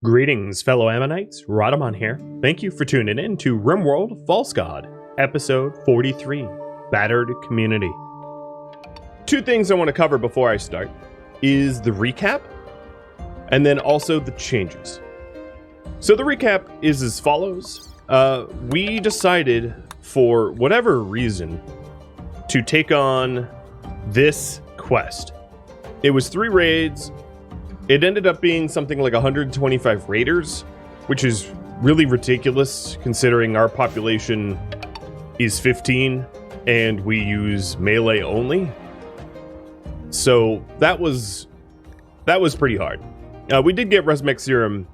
Greetings, fellow Ammonites. Rhadamant here. Thank you for tuning in to RimWorld False God, episode 43, Battered Community. Two things I want to cover before I start is the recap, and then also the changes. So the recap is as follows. We decided, for whatever reason, to take on this quest. It was 3 raids. It ended up being something like 125 raiders, which is really ridiculous considering our population is 15 and we use melee only. So that was pretty hard. We did get Resmec Serum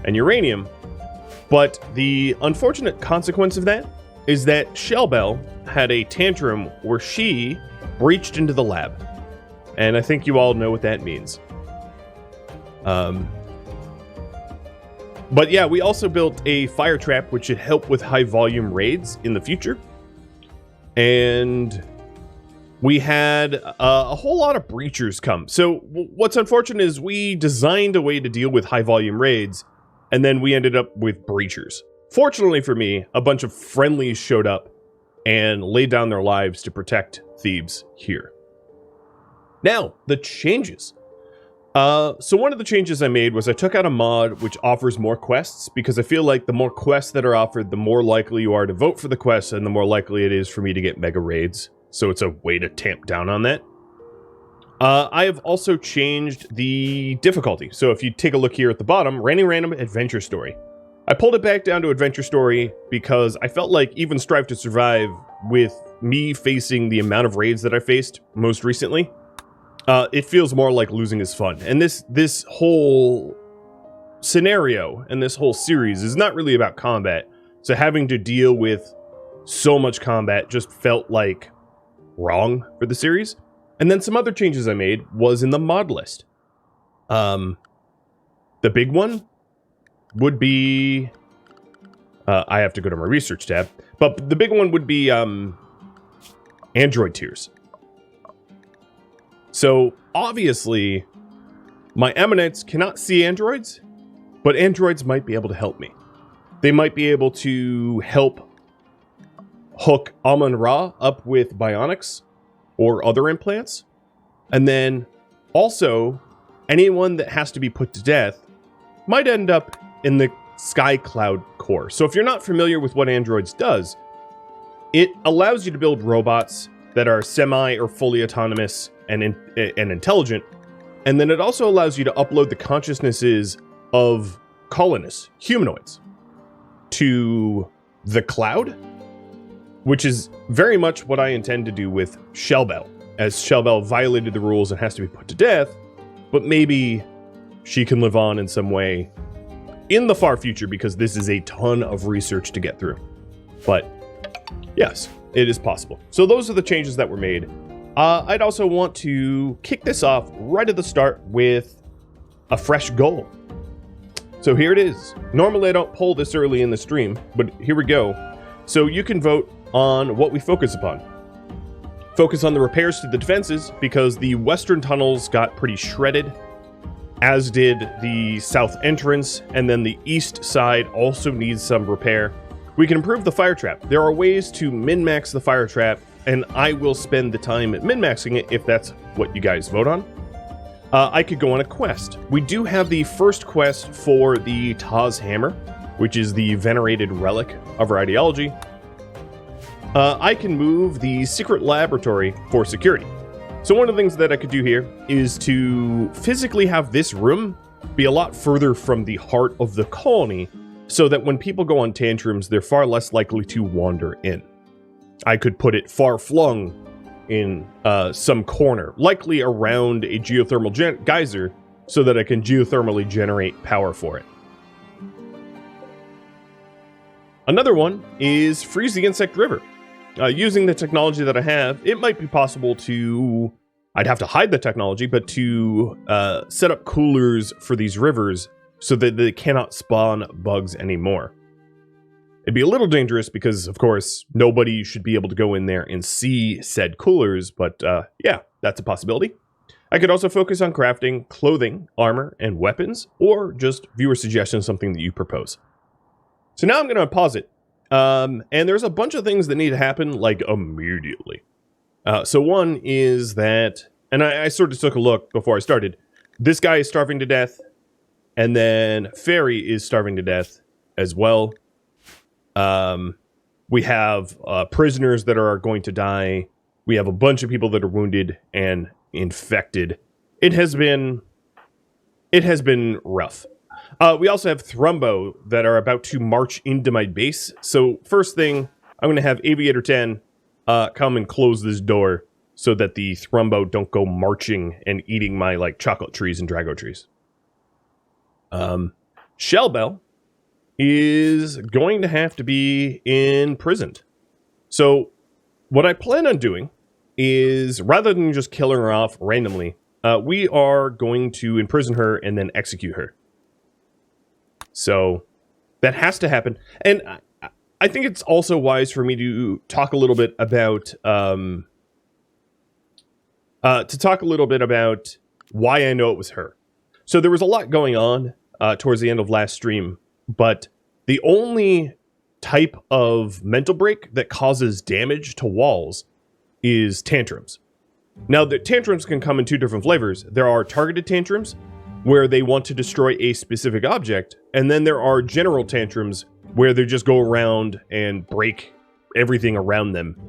and Uranium, but the unfortunate consequence of that is that Shellbell had a tantrum where she breached into the lab. And I think you all know what that means. But yeah, we also built a fire trap which should help with high volume raids in the future. And we had a whole lot of breachers come. So what's unfortunate is we designed a way to deal with high volume raids, and then we ended up with breachers. Fortunately for me, a bunch of friendlies showed up and laid down their lives to protect Thebes here. Now, the changes. So one of the changes I made was I took out a mod which offers more quests, because I feel like the more quests that are offered, the more likely you are to vote for the quest, and the more likely it is for me to get mega raids. So it's a way to tamp down on that. I have also changed the difficulty. So if you take a look here at the bottom, Random Adventure Story. I pulled it back down to Adventure Story because I felt like even Strive to Survive, with me facing the amount of raids that I faced most recently, it feels more like losing is fun. And this whole scenario and this whole series is not really about combat. So having to deal with so much combat just felt like wrong for the series. And then some other changes I made was in the mod list. The big one would be... I have to go to my research tab. But the big one would be Android tiers. So, obviously, my Ammonites cannot see androids, but androids might be able to help me. They might be able to help hook Amon-Ra up with bionics or other implants. And then, also, anyone that has to be put to death might end up in the Sky Cloud core. So if you're not familiar with what androids does, it allows you to build robots that are semi or fully autonomous and intelligent, and then it also allows you to upload the consciousnesses of colonists, humanoids, to the cloud, which is very much what I intend to do with Shellbell, as Shellbell violated the rules and has to be put to death, but maybe she can live on in some way in the far future, because this is a ton of research to get through. But yes, it is possible. So those are the changes that were made. I'd also want to kick this off right at the start with a fresh goal. So here it is. Normally I don't poll this early in the stream, but here we go. So you can vote on what we focus upon. Focus on the repairs to the defenses, because the western tunnels got pretty shredded, as did the south entrance, and then the east side also needs some repair. We can improve the fire trap. There are ways to min-max the fire trap, and I will spend the time at min-maxing it if that's what you guys vote on. I could go on a quest. We do have the first quest for the Taz Hammer, which is the venerated relic of our ideology. I can move the secret laboratory for security. So one of the things that I could do here is to physically have this room be a lot further from the heart of the colony, so that when people go on tantrums, they're far less likely to wander in. I could put it far flung in some corner, likely around a geothermal geyser, so that I can geothermally generate power for it. Another one is freeze the insect river. Using the technology that I have, it might be possible to... I'd have to hide the technology, but to set up coolers for these rivers so that they cannot spawn bugs anymore. It'd be a little dangerous because, of course, nobody should be able to go in there and see said coolers, but yeah, that's a possibility. I could also focus on crafting clothing, armor, and weapons, or just viewer suggestions, something that you propose. So now I'm going to pause it. And there's a bunch of things that need to happen, like, immediately. So one is that, and I sort of took a look before I started. This guy is starving to death, and then Fairy is starving to death as well. We have prisoners that are going to die. We have a bunch of people that are wounded and infected. It has been rough. We also have Thrumbo that are about to march into my base. So first thing, I'm going to have Aviator 10 come and close this door so that the Thrumbo don't go marching and eating my like chocolate trees and Drago trees. Shellbell is going to have to be imprisoned. So what I plan on doing is, rather than just killing her off randomly, we are going to imprison her and then execute her. So that has to happen. And I think it's also wise for me to talk a little bit about why I know it was her. So there was a lot going on towards the end of last stream, but the only type of mental break that causes damage to walls is tantrums. Now, the tantrums can come in two different flavors. There are targeted tantrums, where they want to destroy a specific object, and then there are general tantrums, where they just go around and break everything around them.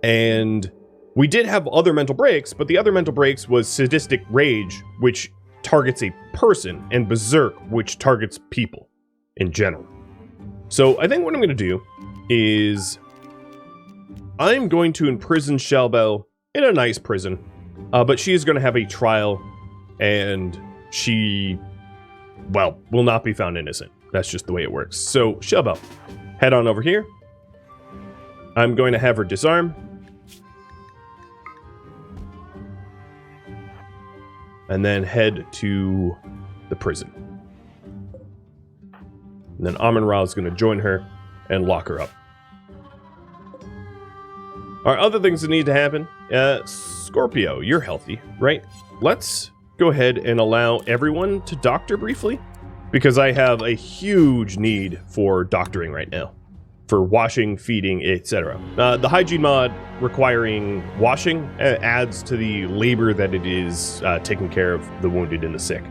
And we did have other mental breaks, but the other mental breaks was sadistic rage, which targets a person, and berserk, which targets people in general. So I think what I'm going to do is I'm going to imprison Shellbell in a nice prison, but she is going to have a trial, and she, well, will not be found innocent. That's just the way it works. So Shellbell, head on over here. I'm going to have her disarm. And then head to the prison. And then Amun-Ra is going to join her and lock her up. Our other things that need to happen. Scorpio, you're healthy, right? Let's go ahead and allow everyone to doctor briefly, because I have a huge need for doctoring right now. For washing, feeding, etc. The hygiene mod requiring washing adds to the labor that it is taking care of the wounded and the sick.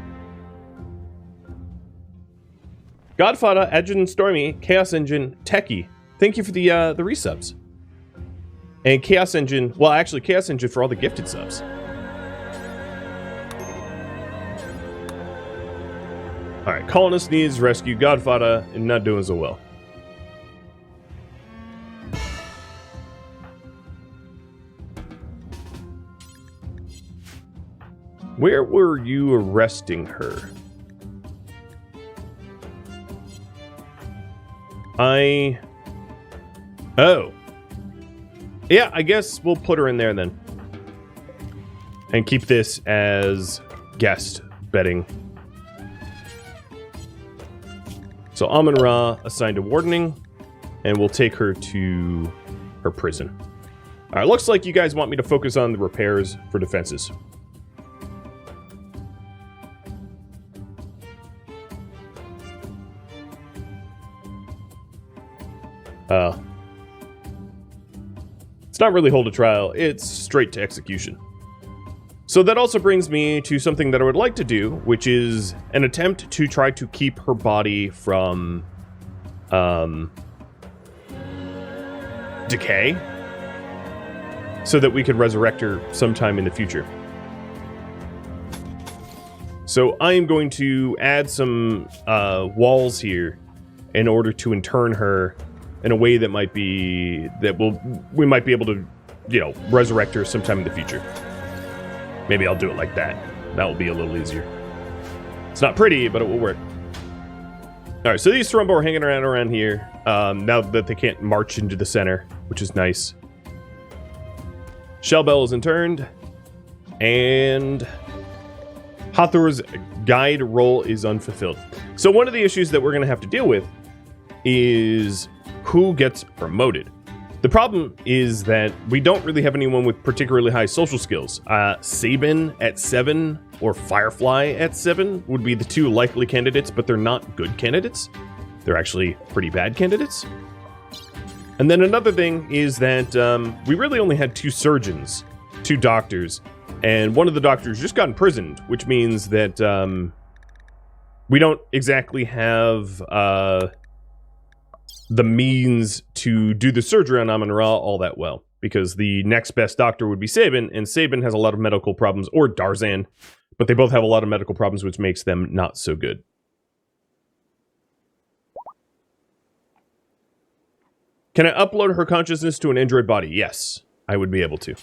Godfather, Adjutant Stormy, Chaos Engine, Techie, thank you for the resubs. And Chaos Engine, well, actually, Chaos Engine for all the gifted subs. Alright, Colonist needs rescue. Godfather, and not doing so well. Where were you arresting her? Oh. Yeah, I guess we'll put her in there then. And keep this as guest bedding. So Amun-Ra assigned to wardening, and we'll take her to her prison. Alright, looks like you guys want me to focus on the repairs for defenses. It's not really hold a trial, it's straight to execution. So that also brings me to something that I would like to do, which is an attempt to try to keep her body from decay, so that we could resurrect her sometime in the future. So I am going to add some walls here in order to intern her in a way that might be, we might be able to, resurrect her sometime in the future. Maybe I'll do it like that. That will be a little easier. It's not pretty, but it will work. Alright, so these Thrumbo are hanging around here, now that they can't march into the center, which is nice. Shellbell is interned, and Hathor's guide role is unfulfilled. So one of the issues that we're going to have to deal with is who gets promoted. The problem is that we don't really have anyone with particularly high social skills. Sabin at 7 or Firefly at 7 would be the two likely candidates, but they're not good candidates. They're actually pretty bad candidates. And then another thing is that we really only had 2 surgeons, 2 doctors, and one of the doctors just got imprisoned, which means that we don't exactly have the means to do the surgery on Amon-Ra all that well, because the next best doctor would be Sabin, and Sabin has a lot of medical problems, or Darzan, but they both have a lot of medical problems, which makes them not so good. Can I upload her consciousness to an android body? Yes, I would be able to.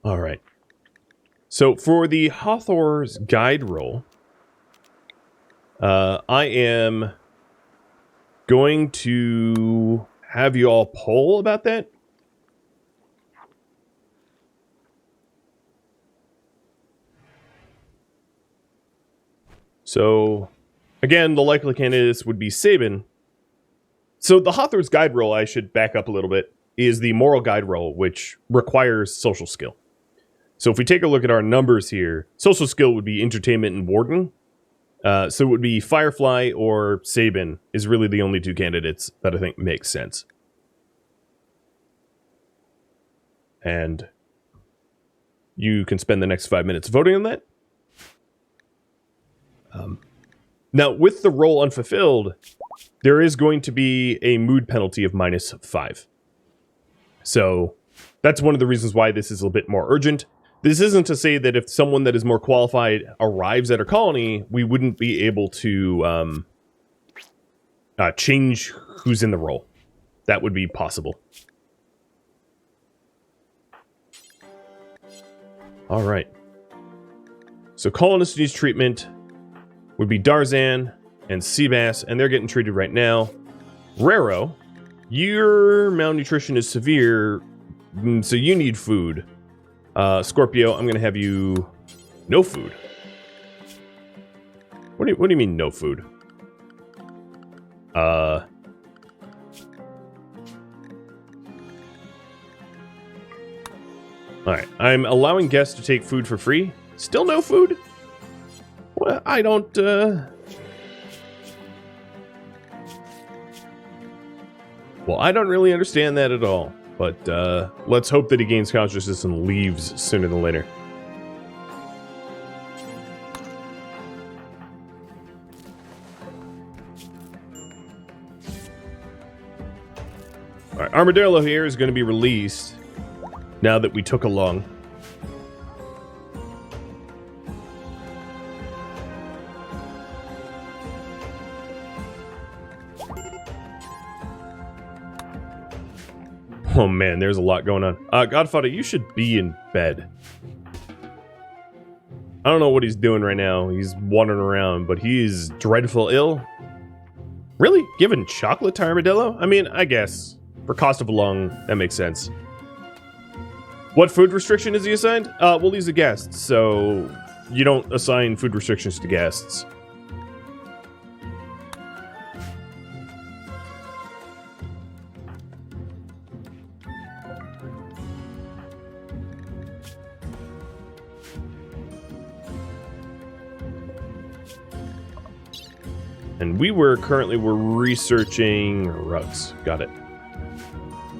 All right. So for the Hathor's guide roll, I am going to have you all poll about that. So, again, the likely candidates would be Sabin. So the Hathor's guide roll, I should back up a little bit, is the moral guide roll, which requires social skill. So if we take a look at our numbers here, social skill would be entertainment and warden. So it would be Firefly or Sabin is really the only 2 candidates that I think make sense. And you can spend the next 5 minutes voting on that. Now, with the role unfulfilled, there is going to be a mood penalty of -5. So that's one of the reasons why this is a bit more urgent. This isn't to say that if someone that is more qualified arrives at our colony, we wouldn't be able to change who's in the role. That would be possible. All right. So colonist needs treatment would be Darzan and Seabass, and they're getting treated right now. Raro, your malnutrition is severe, so you need food. Scorpio, I'm going to have you... No food. What do you mean, no food? Alright, I'm allowing guests to take food for free. Still no food? Well, I don't, Well, I don't really understand that at all. But, let's hope that he gains consciousness and leaves sooner than later. Alright, Armadillo here is going to be released now that we took along. Oh man, there's a lot going on. Godfather, you should be in bed. I don't know what he's doing right now. He's wandering around, but he's dreadful ill. Really? Giving chocolate to Armadillo? I mean, I guess. For cost of a lung, that makes sense. What food restriction is he assigned? Well, he's a guest, so you don't assign food restrictions to guests. And we're researching rugs. Got it.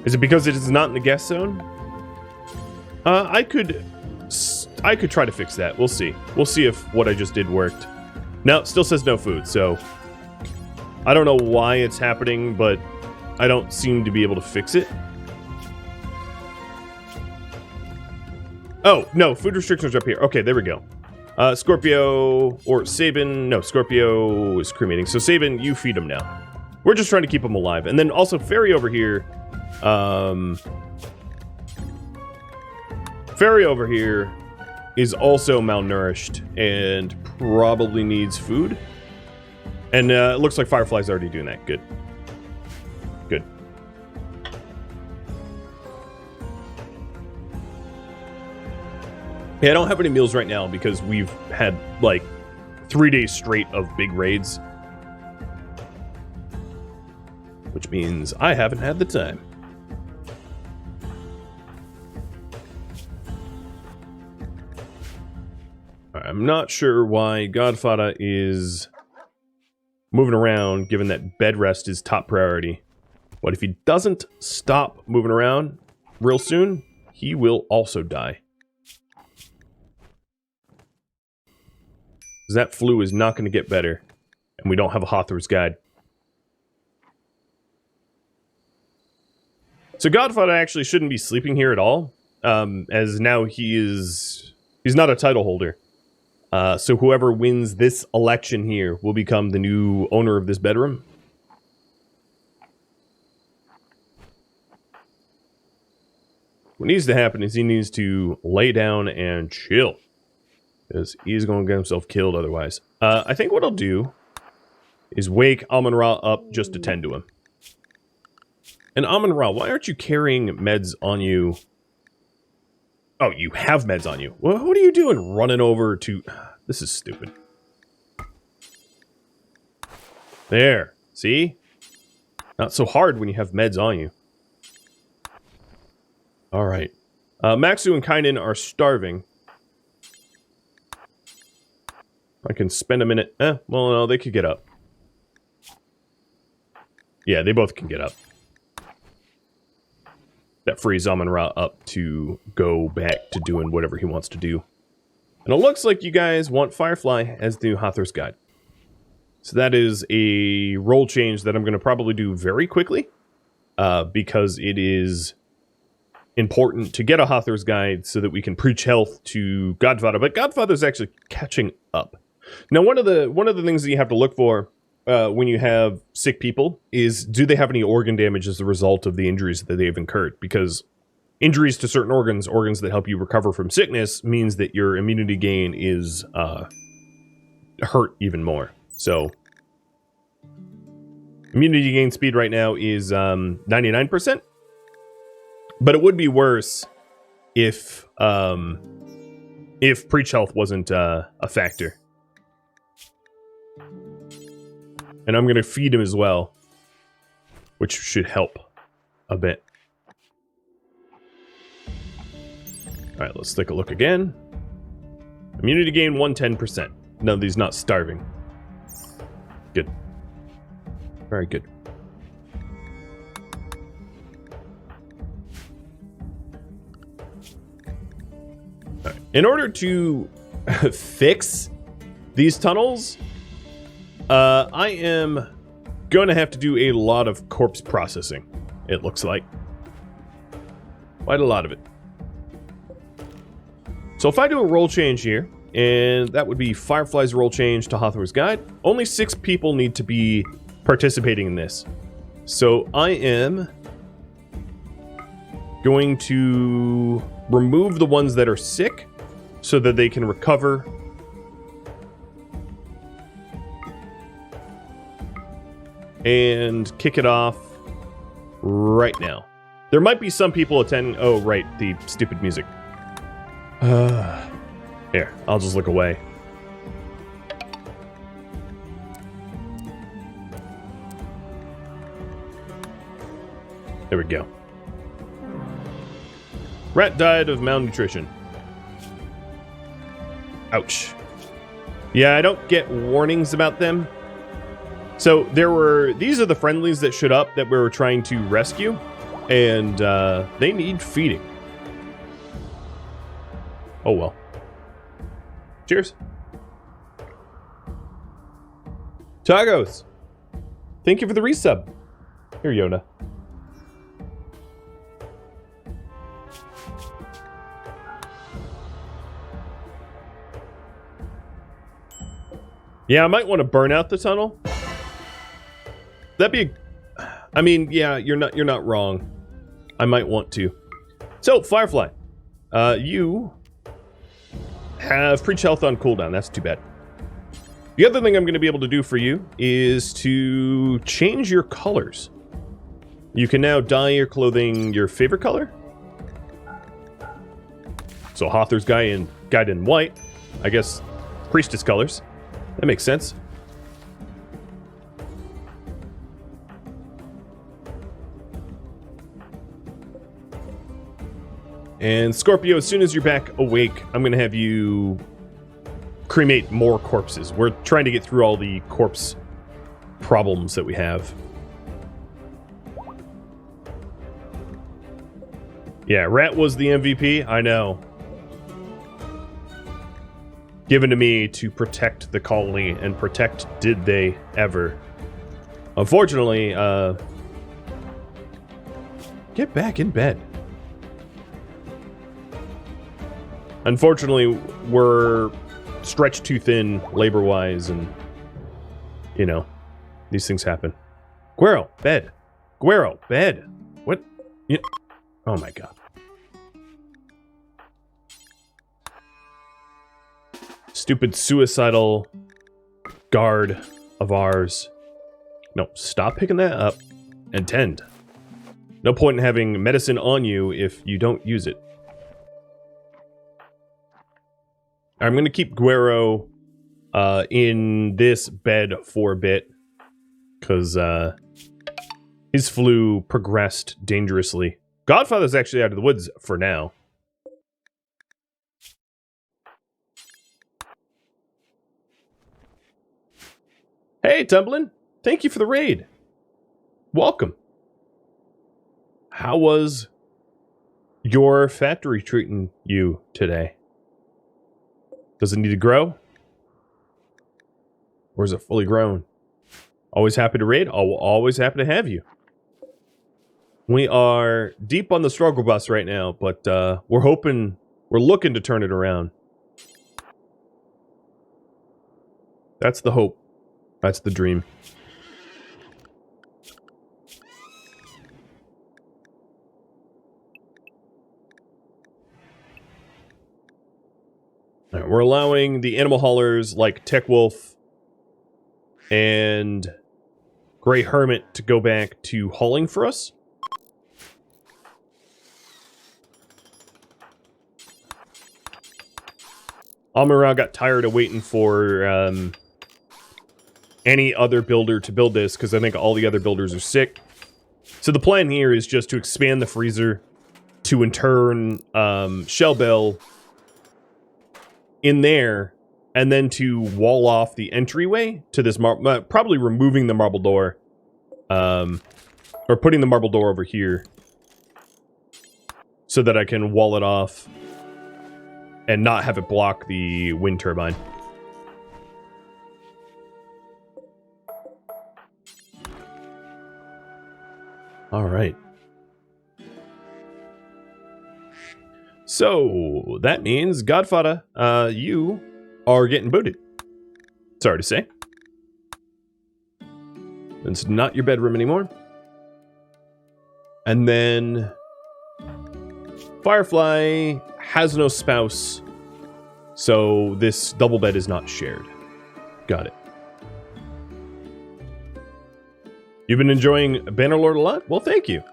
Is it because it is not in the guest zone? I could try to fix that. We'll see. We'll see if what I just did worked. No, it still says no food, so I don't know why it's happening, but I don't seem to be able to fix it. Oh, no, food restrictions are up here. Okay, there we go. Scorpio or Sabin. No, Scorpio is cremating. So Sabin, you feed him now. We're just trying to keep him alive. And then also Fairy over here. Fairy over here is also malnourished and probably needs food. And it looks like Firefly's already doing that. Good. Good. Yeah, I don't have any meals right now because we've had, like, 3 days straight of big raids. which means I haven't had the time. I'm not sure why Godfather is moving around, given that bed rest is top priority. But if he doesn't stop moving around real soon, he will also die. Because that flu is not going to get better, and we don't have a Hawthorne's Guide. So Godfather actually shouldn't be sleeping here at all, as now he's not a title holder. So whoever wins this election here will become the new owner of this bedroom. What needs to happen is he needs to lay down and chill, because he's going to get himself killed otherwise. I think what I'll do is wake Amon-Ra up just to tend to him. And Amon-Ra, why aren't you carrying meds on you? Oh, you have meds on you. Well, what are you doing running over to... This is stupid. There. See? Not so hard when you have meds on you. Alright. Maxu and Kainen are starving. I can spend a minute... well, no, they could get up. Yeah, they both can get up. That frees Amon-Ra up to go back to doing whatever he wants to do. And it looks like you guys want Firefly as the new Hawthorne's Guide. So that is a role change that I'm going to probably do very quickly. Because it is important to get a Hawthorne's Guide so that we can preach health to Godfather. But Godfather's actually catching up. Now, one of the things that you have to look for when you have sick people is, do they have any organ damage as a result of the injuries that they've incurred? Because injuries to certain organs that help you recover from sickness, means that your immunity gain is hurt even more. So, immunity gain speed right now is 99%. But it would be worse if preach health wasn't a factor. And I'm going to feed him as well, which should help a bit. Alright, let's take a look again. Immunity gain 110%. None of these not starving. Good. Very good. Alright. In order to fix these tunnels, I am going to have to do a lot of corpse processing, it looks like. Quite a lot of it. So if I do a role change here, and that would be Firefly's role change to Hawthorne's Guide, only 6 people need to be participating in this. So I am going to remove the ones that are sick so that they can recover. And kick it off right now. There might be some people attending... Oh, right, the stupid music. Here, I'll just look away. There we go. Rat died of malnutrition. Ouch. Yeah, I don't get warnings about them. So these are the friendlies that showed up that we were trying to rescue, and they need feeding. Oh well. Cheers. Tagos. Thank you for the resub. Here, Yoda. Yeah, I might want to burn out the tunnel. That'd be I mean, yeah, you're not wrong. I might want to. So, Firefly. You have preach health on cooldown. That's too bad. The other thing I'm going to be able to do for you is to change your colors. You can now dye your clothing your favorite color. So Hawthorne's Guide in white. I guess Priestess colors. That makes sense. And Scorpio, as soon as you're back awake, I'm going to have you cremate more corpses. We're trying to get through all the corpse problems that we have. Yeah, Rat was the MVP, I know. Given to me to protect the colony, and protect did they ever. Unfortunately, get back in bed. Unfortunately, we're stretched too thin labor-wise, and, you know, these things happen. Guero, bed. Guero, bed. What? Oh my god. Stupid suicidal guard of ours. No, stop picking that up and tend. No point in having medicine on you if you don't use it. I'm going to keep Guero in this bed for a bit, because his flu progressed dangerously. Godfather's actually out of the woods for now. Hey, Tumblin! Thank you for the raid. Welcome. How was your factory treating you today? Does it need to grow? Or is it fully grown? Always happy to raid. Always happy to have you. We are deep on the struggle bus right now, but we're looking to turn it around. That's the hope. That's the dream. All right, we're allowing the animal haulers like Tech Wolf and Grey Hermit to go back to hauling for us. Amira got tired of waiting for any other builder to build this, because I think all the other builders are sick. So the plan here is just to expand the freezer to in turn Shellbell in there, and then to wall off the entryway to this probably removing the marble door, or putting the marble door over here so that I can wall it off and not have it block the wind turbine. All right. So that means, Godfather, you are getting booted. Sorry to say. It's not your bedroom anymore. And then Firefly has no spouse, so this double bed is not shared. Got it. You've been enjoying Bannerlord a lot? Well, thank you.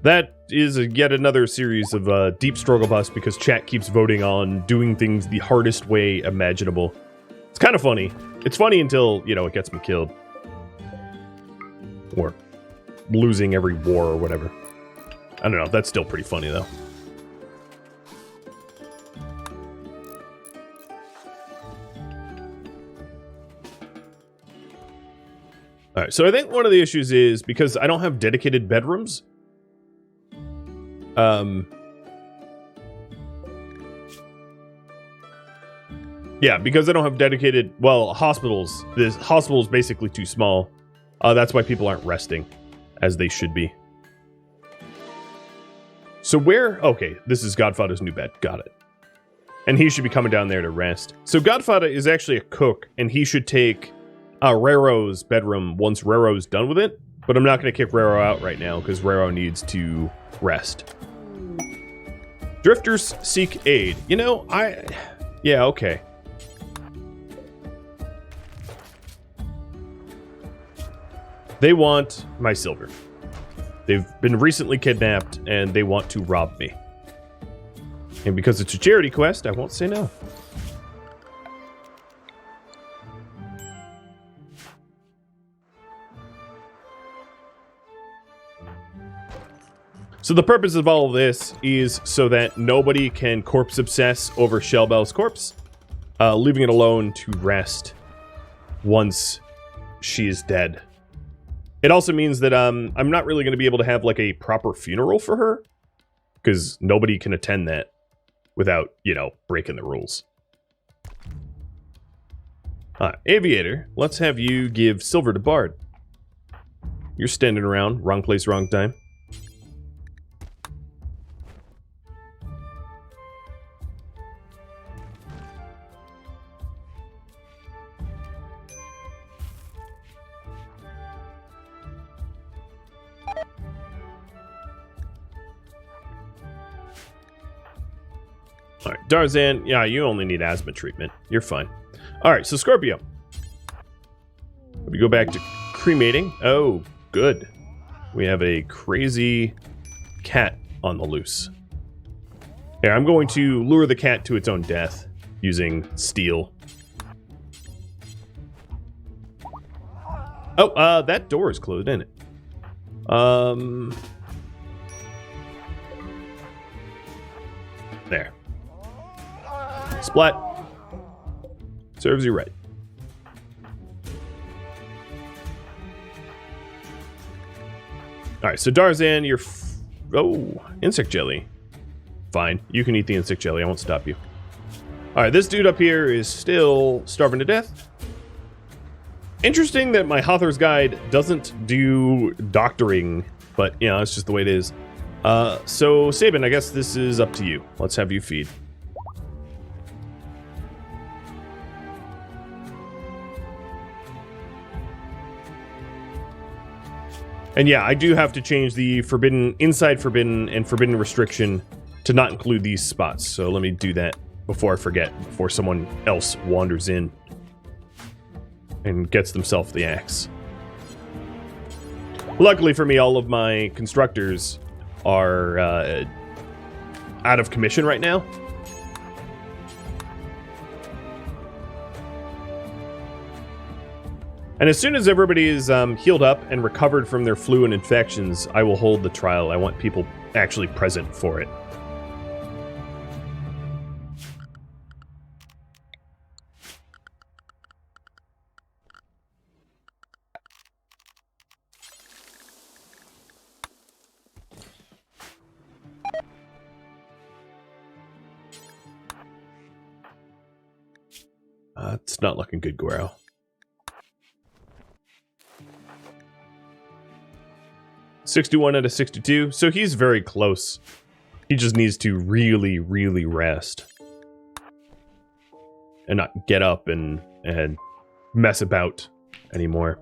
That is yet another series of deep struggle bus, because chat keeps voting on doing things the hardest way imaginable. It's kind of funny. It's funny until, you know, it gets me killed. Or losing every war or whatever. I don't know, that's still pretty funny though. Alright, so I think one of the issues is because I don't have dedicated bedrooms. Yeah, because I don't have dedicated, well, hospitals. This hospital is basically too small. That's why people aren't resting as they should be. So where... Okay, this is Godfather's new bed. Got it. And he should be coming down there to rest. So Godfather is actually a cook, and he should take Raro's bedroom once Raro's done with it. But I'm not going to kick Raro out right now, because Raro needs to rest. Drifters seek aid. You know, yeah, okay. They want my silver. They've been recently kidnapped, and they want to rob me. And because it's a charity quest, I won't say no. So the purpose of all of this is so that nobody can corpse obsess over Shellbell's corpse, leaving it alone to rest once she is dead. It also means that I'm not really going to be able to have like a proper funeral for her, because nobody can attend that without, you know, breaking the rules. Aviator, let's have you give silver to Bard. You're standing around, wrong place, wrong time. Alright, Darzan, yeah, you only need asthma treatment. You're fine. Alright, so Scorpio. We go back to cremating. Oh, good. We have a crazy cat on the loose. Here, I'm going to lure the cat to its own death using steel. Oh, that door is closed, isn't it? There. Splat. Serves you right. Alright, so Darzan, you're... oh, insect jelly. Fine, you can eat the insect jelly, I won't stop you. Alright, this dude up here is still starving to death. Interesting that my Hother's Guide doesn't do doctoring, but, you know, it's just the way it is. So, Sabin, I guess this is up to you. Let's have you feed. And yeah, I do have to change the forbidden, inside forbidden, and forbidden restriction to not include these spots. So let me do that before I forget, before someone else wanders in and gets themselves the axe. Luckily for me, all of my constructors are out of commission right now. And as soon as everybody is healed up and recovered from their flu and infections, I will hold the trial. I want people actually present for it. It's not looking good, Guero. $61 out of 62, so he's very close. He just needs to really, really rest. And not get up and mess about anymore.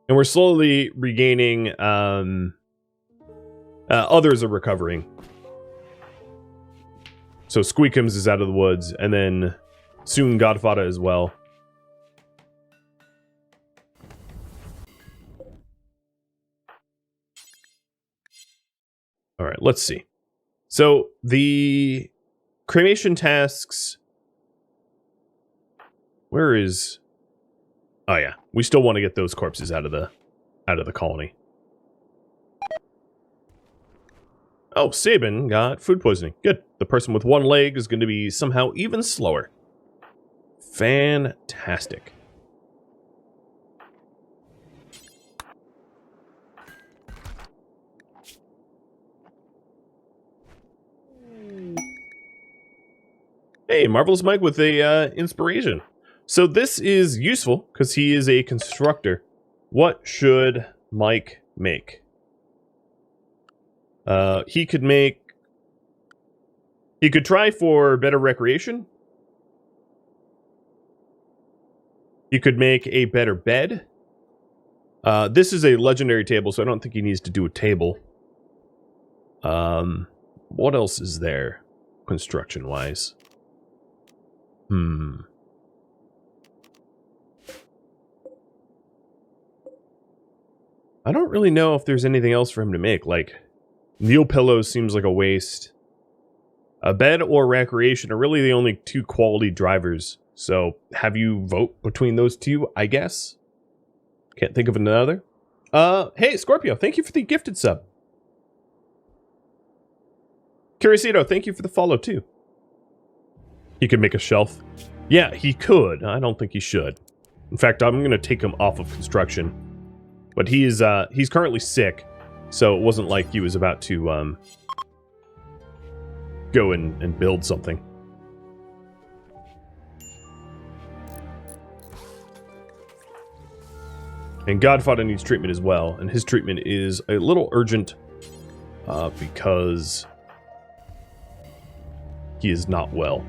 And we're slowly regaining, others are recovering. So Squeakums is out of the woods, and then soon Godfather as well. All right, let's see. So the cremation tasks. Where is? Oh yeah, we still want to get those corpses out of the colony. Oh, Sabin got food poisoning. Good. The person with one leg is going to be somehow even slower. Fantastic. Hey, Marvelous Mike with a inspiration. So this is useful because he is a constructor. What should Mike make? He could try for better recreation. He could make a better bed. This is a legendary table, so I don't think he needs to do a table. What else is there, construction-wise? I don't really know if there's anything else for him to make. Like, Neil Pillows seems like a waste. A bed or recreation are really the only two quality drivers. So, have you vote between those two, I guess? Can't think of another. Hey, Scorpio, thank you for the gifted sub. Curiosito, thank you for the follow, too. He could make a shelf. Yeah, he could. I don't think he should. In fact, I'm going to take him off of construction. But he's currently sick, so it wasn't like he was about to go and build something. And Godfather needs treatment as well, and his treatment is a little urgent because he is not well.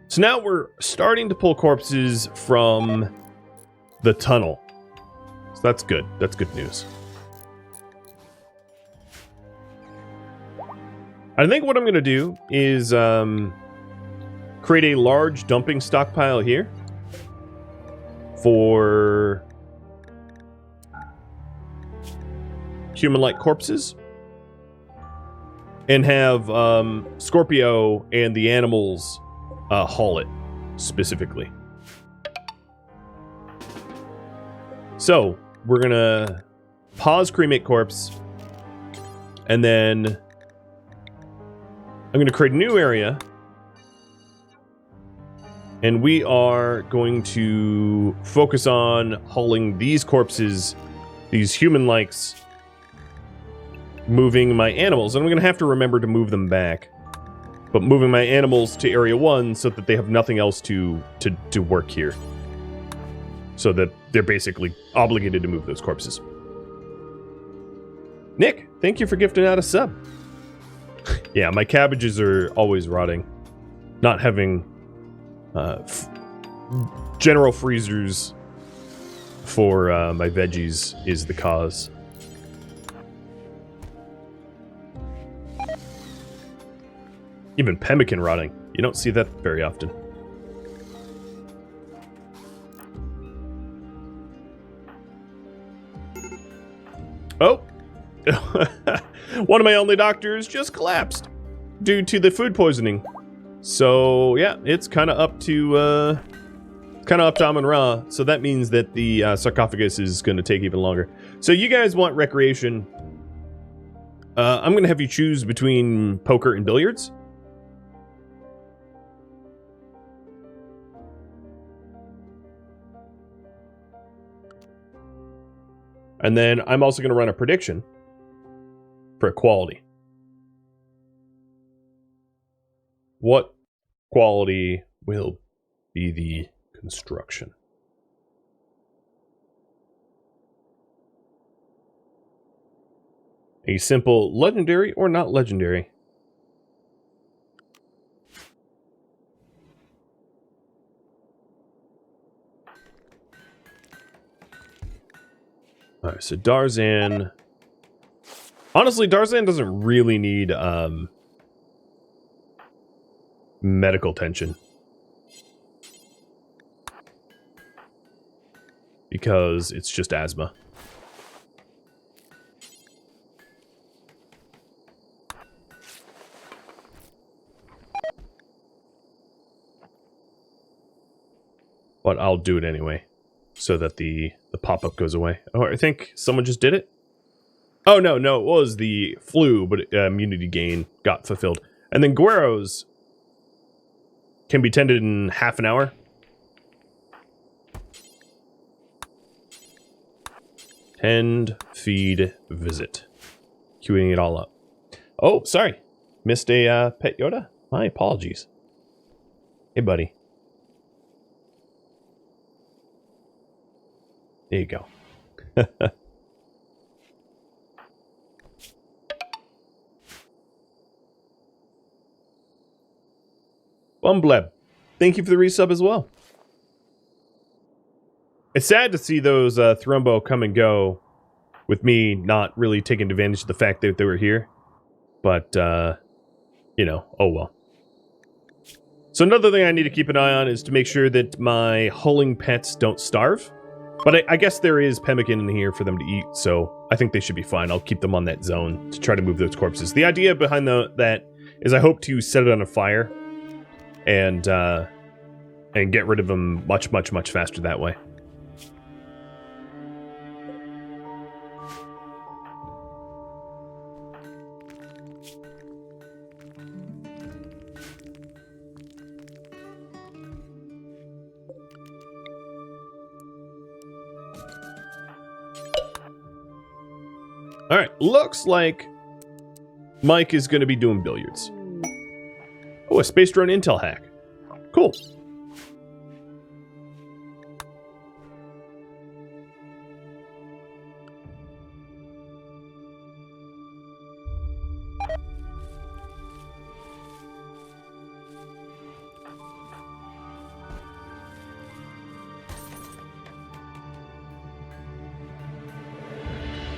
So now we're starting to pull corpses from the tunnel. So that's good. That's good news. I think what I'm going to do is create a large dumping stockpile here for human-like corpses, and have Scorpio and the animals haul it specifically. So we're gonna pause cremate corpse, and then I'm gonna create a new area, and we are going to focus on hauling these corpses, these human likes, moving my animals, and I'm going to have to remember to move them back, but moving my animals to Area 1 so that they have nothing else to work here. So that they're basically obligated to move those corpses. Nick, thank you for gifting out a sub. Yeah, my cabbages are always rotting. Not having general freezers for my veggies is the cause. Even pemmican rotting. You don't see that very often. Oh! One of my only doctors just collapsed due to the food poisoning. So, yeah, it's kind of up to Amun-Ra. So that means that the sarcophagus is going to take even longer. So you guys want recreation. I'm going to have you choose between poker and billiards. And then I'm also going to run a prediction for quality. What quality will be the construction? A simple legendary or not legendary? Alright, so Darzan... Honestly, Darzan doesn't really need, medical attention. Because it's just asthma. But I'll do it anyway, so that the pop-up goes away. Oh, I think someone just did it? Oh, no, it was the flu, but immunity gain got fulfilled. And then Guero's can be tended in half an hour. Tend, feed, visit. Queuing it all up. Oh, sorry. Missed a pet Yoda? My apologies. Hey, buddy. There you go. Bumbleb, thank you for the resub as well. It's sad to see those Thrumbo come and go with me not really taking advantage of the fact that they were here. But, you know, oh well. So another thing I need to keep an eye on is to make sure that my hulling pets don't starve. But I guess there is pemmican in here for them to eat, so I think they should be fine. I'll keep them on that zone to try to move those corpses. The idea behind that is I hope to set it on a fire and get rid of them much faster that way. Alright, looks like Mike is going to be doing billiards. Oh, a space drone intel hack. Cool.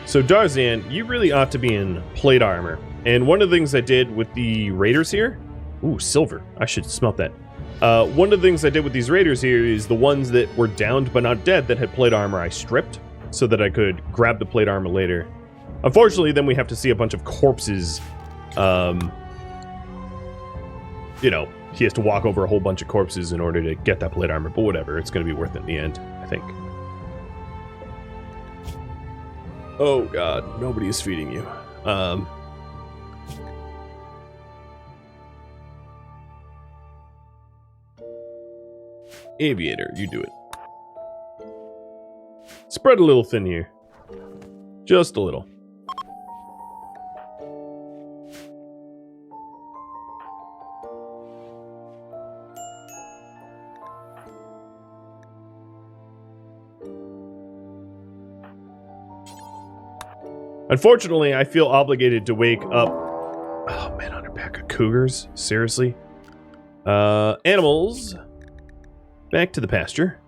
So Darzan, you really ought to be in plate armor. And one of the things I did with the raiders here... Ooh, silver. I should smelt that. One of the things I did with these raiders here is the ones that were downed but not dead that had plate armor I stripped so that I could grab the plate armor later. Unfortunately, then we have to see a bunch of corpses. You know, he has to walk over a whole bunch of corpses in order to get that plate armor. But whatever, it's going to be worth it in the end, I think. Oh god, nobody is feeding you. Aviator, you do it. Spread a little thin here. Just a little. Unfortunately, I feel obligated to wake up... Oh man, on a pack of cougars? Seriously? Animals... Back to the pasture.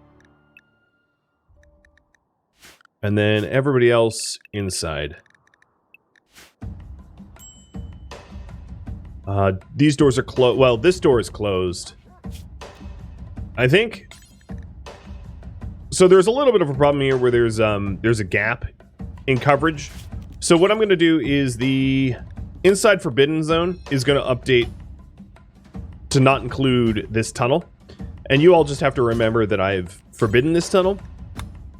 And then everybody else inside. These doors are closed. Well, this door is closed. I think... So there's a little bit of a problem here where there's a gap in coverage. So what I'm going to do is the inside forbidden zone is going to update to not include this tunnel. And you all just have to remember that I've forbidden this tunnel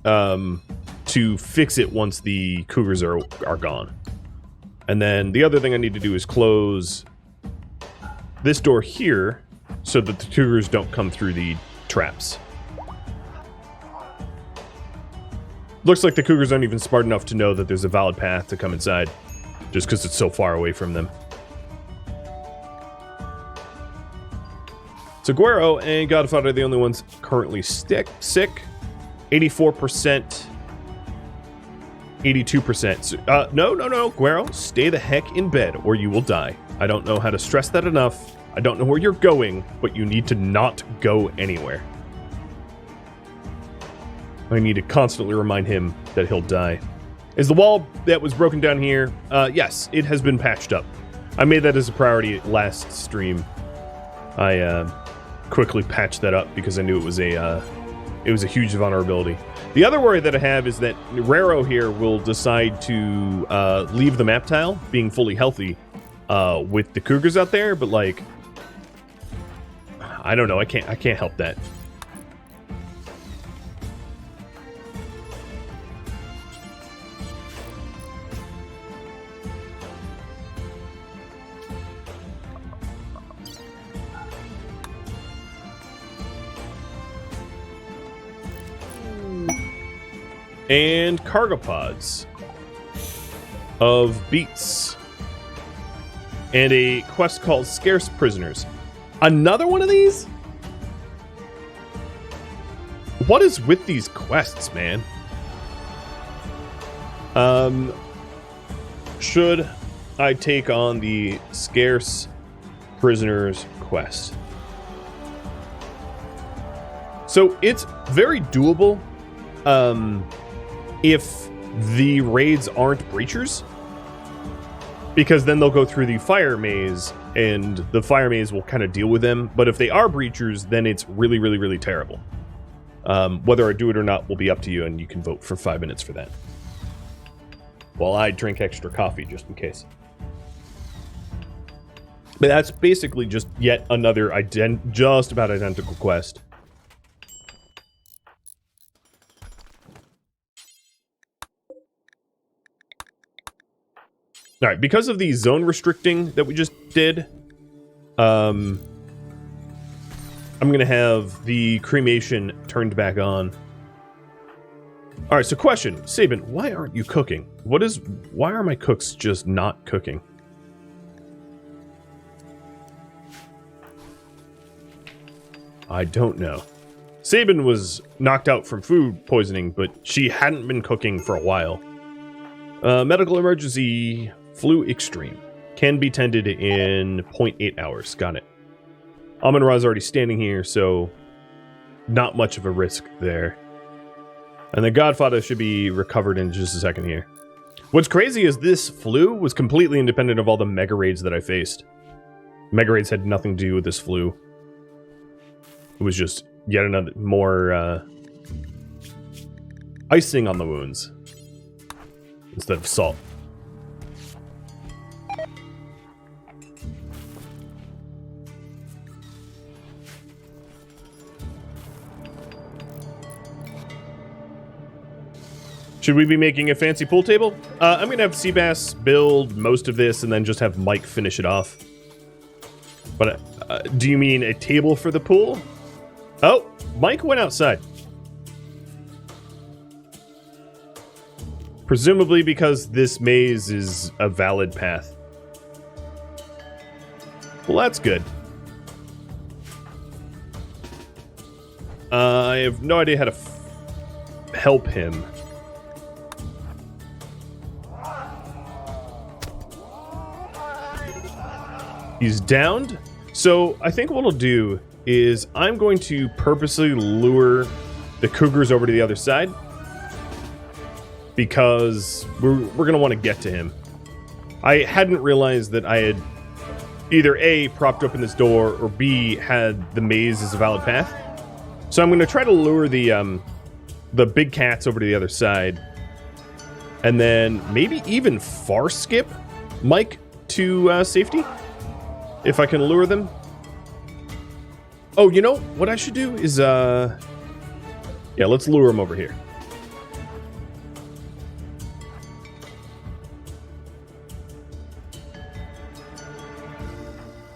to fix it once the cougars are gone. And then the other thing I need to do is close this door here so that the cougars don't come through the traps. Looks like the cougars aren't even smart enough to know that there's a valid path to come inside just because it's so far away from them. So Guero and Godfather are the only ones currently sick. 84%. 82%. So, no. Guero, stay the heck in bed or you will die. I don't know how to stress that enough. I don't know where you're going, but you need to not go anywhere. I need to constantly remind him that he'll die. Is the wall that was broken down here? Yes, it has been patched up. I made that as a priority last stream. I quickly patched that up because I knew it was a huge vulnerability. The other worry that I have is that Raro here will decide to leave the map tile being fully healthy with the cougars out there, but like I don't know, I can't help that. And cargo pods of beats. And a quest called Scarce Prisoners. Another one of these? What is with these quests, man? Should I take on the Scarce Prisoners quest? So it's very doable. If the raids aren't breachers, because then they'll go through the fire maze and the fire maze will kind of deal with them. But if they are breachers, then it's really, really, really terrible. Whether I do it or not will be up to you, and you can vote for 5 minutes for that. While I drink extra coffee just in case. But that's basically just yet another just about identical quest. All right, because of the zone restricting that we just did, I'm going to have the cremation turned back on. All right, so question, Sabin, why aren't you cooking? Why are my cooks just not cooking? I don't know. Sabin was knocked out from food poisoning, but she hadn't been cooking for a while. Medical emergency, flu extreme. Can be tended in 0.8 hours. Got it. Amon-Ra's already standing here, so not much of a risk there. And the Godfather should be recovered in just a second here. What's crazy is this flu was completely independent of all the mega raids that I faced. Mega raids had nothing to do with this flu. It was just yet another more icing on the wounds instead of salt. Should we be making a fancy pool table? I'm going to have Seabass build most of this and then just have Mike finish it off. But do you mean a table for the pool? Oh, Mike went outside. Presumably because this maze is a valid path. Well, that's good. I have no idea how to help him. He's downed. So I think what I'll do is I'm going to purposely lure the cougars over to the other side because we're going to want to get to him. I hadn't realized that I had either A, propped open this door, or B, had the maze as a valid path. So I'm going to try to lure the big cats over to the other side and then maybe even far skip Mike to safety. If I can lure them. Oh, you know what I should do is, yeah, let's lure them over here.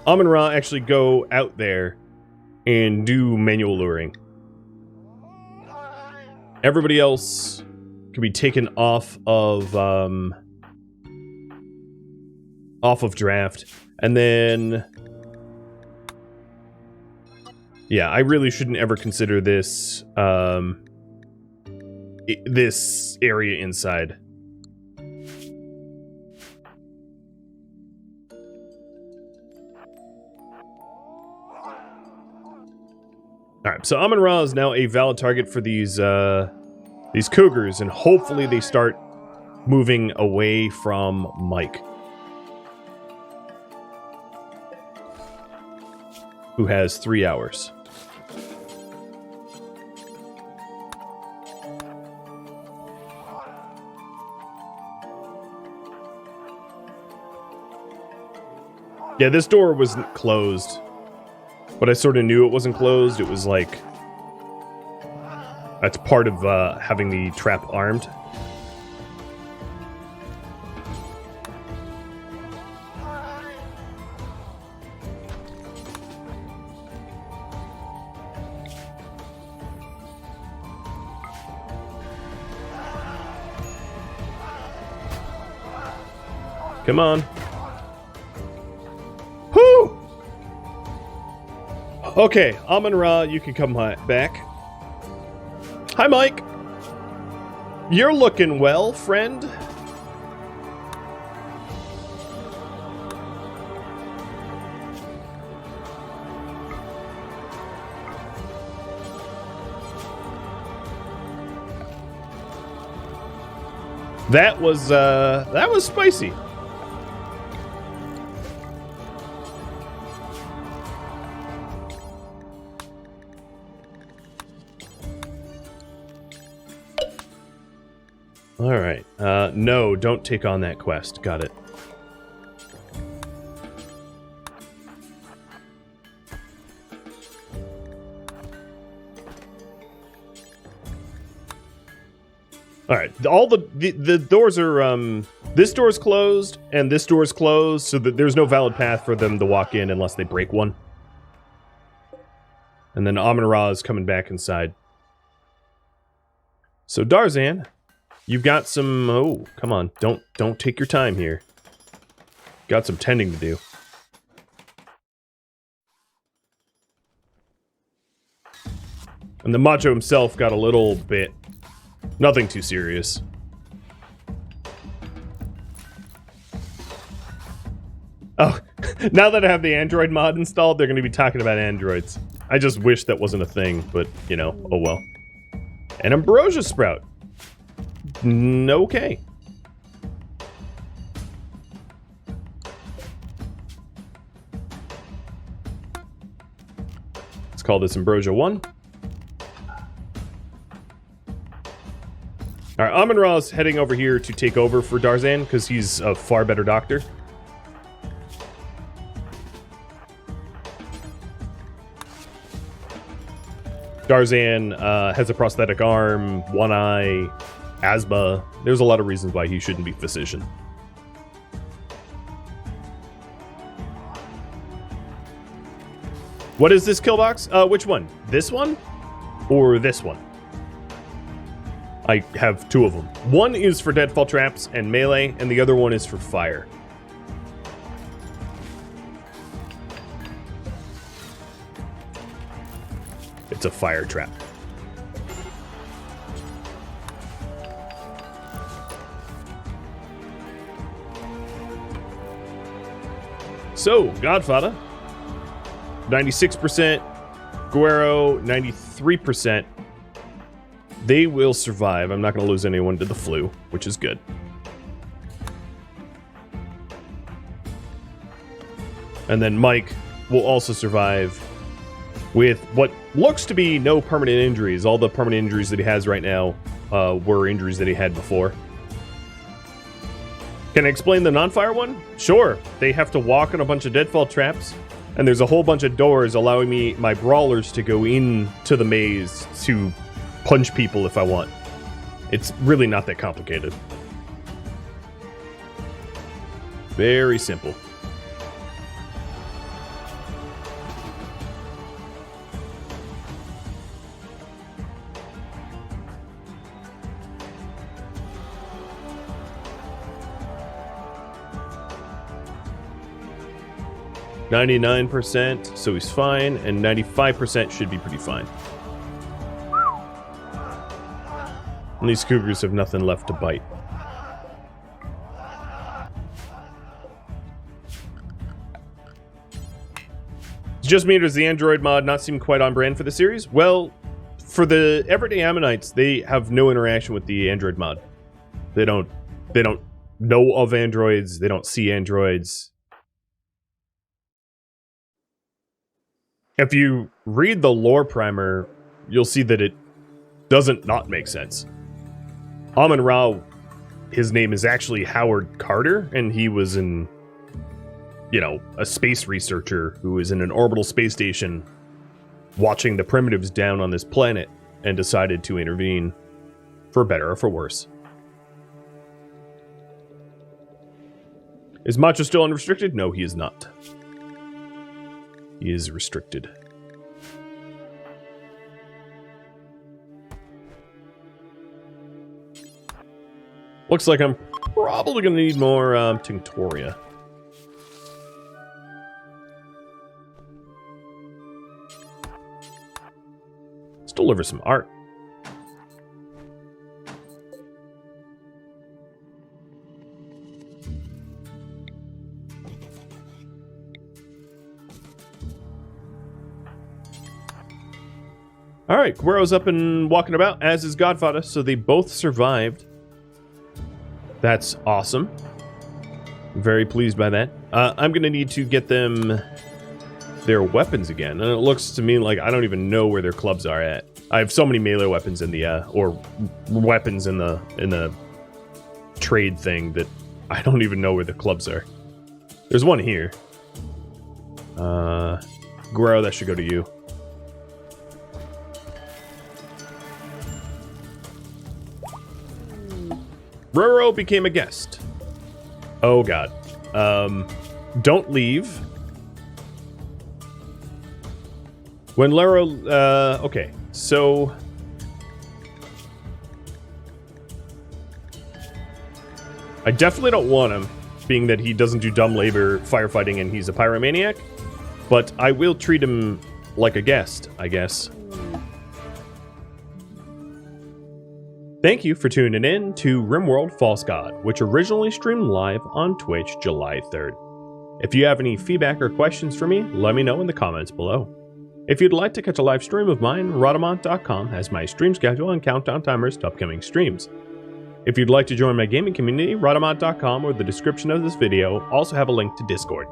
Amon-Ra actually go out there and do manual luring. Everybody else can be taken off of draft. And then, yeah, I really shouldn't ever consider this, this area inside. Alright, so Amon-Ra is now a valid target for these cougars, and hopefully they start moving away from Mike, who has 3 hours. Yeah, this door wasn't closed, but I sort of knew it wasn't closed. It was like, that's part of having the trap armed. Come on. Whoo! Okay, Amon-Ra, you can come back. Hi, Mike. You're looking well, friend. That was spicy. All right. No, don't take on that quest. Got it. All right. All the doors are this door is closed and this door is closed, so that there's no valid path for them to walk in unless they break one. And then Amon-Ra is coming back inside. So Darzan, you've got some... Oh, come on. Don't take your time here. Got some tending to do. And the macho himself got a little bit... Nothing too serious. Oh, now that I have the Android mod installed, they're going to be talking about androids. I just wish that wasn't a thing, but, you know, oh well. An ambrosia sprout. Okay. Let's call this Ambrosia 1. Alright, Amon-Ra's heading over here to take over for Darzan, because he's a far better doctor. Darzan has a prosthetic arm, one eye, asthma. There's a lot of reasons why he shouldn't be physician. What is this kill box? Which one? This one? Or this one? I have two of them. One is for deadfall traps and melee, and the other one is for fire. It's a fire trap. So, Godfather, 96%, Guerrero, 93%. They will survive. I'm not going to lose anyone to the flu, which is good. And then Mike will also survive with what looks to be no permanent injuries. All the permanent injuries that he has right now were injuries that he had before. Can I explain the non-fire one? Sure. They have to walk on a bunch of deadfall traps, and there's a whole bunch of doors allowing me, my brawlers, to go into the maze to punch people if I want. It's really not that complicated. Very simple. %, so he's fine, and 95% should be pretty fine. And these cougars have nothing left to bite. It's just me, does the Android mod not seem quite on brand for the series? Well, for the everyday Ammonites, they have no interaction with the Android mod. They don't know of androids, they don't see androids. If you read the lore primer, you'll see that it doesn't not make sense. Amon-Ra, his name is actually Howard Carter, and he was a space researcher who was in an orbital space station watching the primitives down on this planet and decided to intervene, for better or for worse. Is Macho still unrestricted? No, he is not. He is restricted. Looks like I'm probably going to need more Tinctoria. Let's deliver some art. Alright, Guerrero's up and walking about, as is Godfather, so they both survived. That's awesome. Very pleased by that. I'm going to need to get them their weapons again, and it looks to me like I don't even know where their clubs are at. I have so many melee weapons in the, or weapons in the trade thing that I don't even know where the clubs are. There's one here. Guerrero, that should go to you. Roro became a guest. Oh god. Don't leave. When Lero, okay, so I definitely don't want him, being that he doesn't do dumb labor firefighting and he's a pyromaniac, but I will treat him like a guest, I guess. Thank you for tuning in to RimWorld False God, which originally streamed live on Twitch July 3rd. If you have any feedback or questions for me, let me know in the comments below. If you'd like to catch a live stream of mine, Rhadamant.com has my stream schedule and countdown timers to upcoming streams. If you'd like to join my gaming community, Rhadamant.com or the description of this video also have a link to Discord.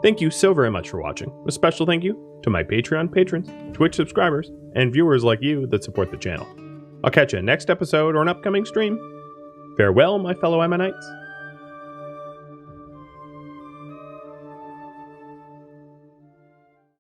Thank you so very much for watching. A special thank you to my Patreon patrons, Twitch subscribers, and viewers like you that support the channel. I'll catch you next episode or an upcoming stream. Farewell, my fellow Ammonites.